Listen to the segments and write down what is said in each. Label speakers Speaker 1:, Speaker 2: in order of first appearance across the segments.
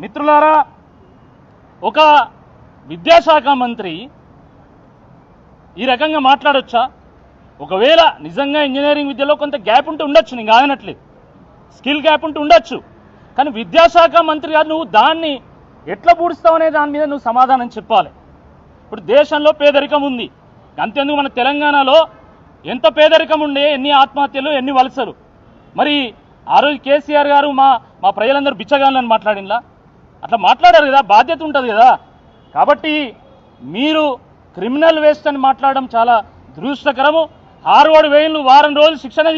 Speaker 1: మిత్రులారా, ఒక విద్యాశాఖ మంత్రి ఈ రకంగా మాట్లాడొచ్చా? ఒకవేళ నిజంగా ఇంజనీరింగ్ విద్యలో కొంత గ్యాప్ ఉంటే ఉండొచ్చు, నేను కాదనట్లేదు, స్కిల్ గ్యాప్ ఉంటే ఉండొచ్చు. కానీ విద్యాశాఖ మంత్రిగా నువ్వు దాన్ని ఎట్లా పూడుస్తావనే దాని మీద నువ్వు సమాధానం చెప్పాలి. ఇప్పుడు దేశంలో పేదరికం ఉంది, అంతేందుకు మన తెలంగాణలో ఎంత పేదరికం ఉండే, ఎన్ని ఆత్మహత్యలు, ఎన్ని వలసలు. మరి ఆ రోజు కేసీఆర్ గారు మా ప్రజలందరూ బిచ్చగాళ్ళని మాట్లాడినలా? అట్లా మాట్లాడారు కదా, బాధ్యత ఉంటుంది కదా. కాబట్టి మీరు క్రిమినల్ వేస్ట్ అని మాట్లాడడం చాలా దురదృష్టకరము. హార్వర్డ్ వేయిన్లు వారం రోజులు శిక్షణ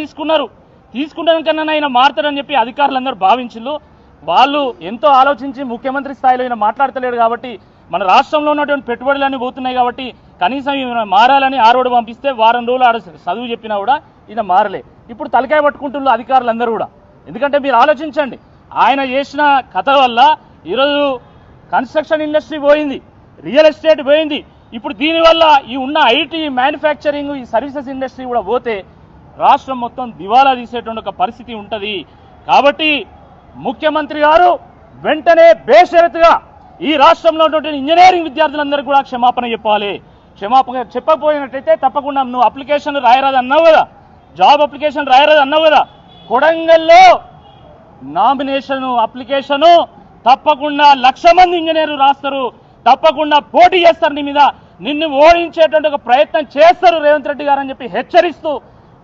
Speaker 1: తీసుకుంటాం కన్నా ఆయన మారుతారని చెప్పి అధికారులందరూ భావించిళ్ళు. వాళ్ళు ఎంతో ఆలోచించి ముఖ్యమంత్రి స్థాయిలో ఈయన మాట్లాడతలేడు కాబట్టి, మన రాష్ట్రంలో ఉన్నటువంటి పెట్టుబడులన్నీ పోతున్నాయి కాబట్టి కనీసం ఈయన మారాలని హార్వర్డ్ పంపిస్తే వారం రోజులు ఆడ చదువు చెప్పినా కూడా ఈయన మారలే. ఇప్పుడు తలకాయ పట్టుకుంటున్నారు అధికారులందరూ కూడా. ఎందుకంటే మీరు ఆలోచించండి, ఆయన చేసిన కథ వల్ల ఈరోజు కన్స్ట్రక్షన్ ఇండస్ట్రీ పోయింది, రియల్ ఎస్టేట్ పోయింది. ఇప్పుడు దీనివల్ల ఈ ఉన్న ఐటీ, మ్యానుఫ్యాక్చరింగ్, ఈ సర్వీసెస్ ఇండస్ట్రీ కూడా పోతే రాష్ట్రం మొత్తం దివాలా తీసేటువంటి ఒక పరిస్థితి ఉంటుంది. కాబట్టి ముఖ్యమంత్రి గారు వెంటనే బేషరతుగా ఈ రాష్ట్రంలో ఉన్నటువంటి ఇంజనీరింగ్ విద్యార్థులందరికీ కూడా క్షమాపణ చెప్పాలి. క్షమాపణ చెప్పకపోయినట్లయితే తప్పకుండా నువ్వు అప్లికేషన్ రాయరాదు అన్నావు కదా, జాబ్ అప్లికేషన్ రాయరాదు అన్నావు కదా, కొడంగల్లో నామినేషన్ అప్లికేషను తప్పకుండా 1,00,000 మంది ఇంజనీర్లు రాస్తారు, తప్పకుండా పోటీ చేస్తారు, నీ మీద నిన్ను ఓడించేటువంటి ఒక ప్రయత్నం చేస్తారు రేవంత్ రెడ్డి గారు అని చెప్పి హెచ్చరిస్తూ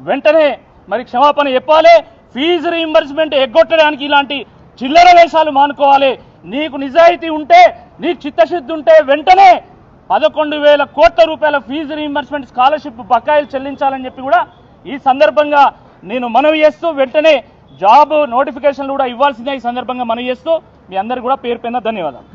Speaker 1: వెంటనే మరి క్షమాపణ చెప్పాలి. ఫీజు రీయింబర్స్మెంట్ ఎగ్గొట్టడానికి ఇలాంటి చిల్లర వేషాలు మానుకోవాలి. నీకు నిజాయితీ ఉంటే, నీకు చిత్తశుద్ధి ఉంటే వెంటనే 11,000 కోట్ల రూపాయల ఫీజు రీయింబర్స్మెంట్ స్కాలర్షిప్ బకాయిలు చెల్లించాలని చెప్పి కూడా ఈ సందర్భంగా నేను మనవి చేస్తూ, వెంటనే జాబ్ నోటిఫికేషన్లు కూడా ఇవ్వాల్సిందే ఈ సందర్భంగా మనవి చేస్తూ, మీ అందరికీ కూడా పేరు పైన ధన్యవాదాలు.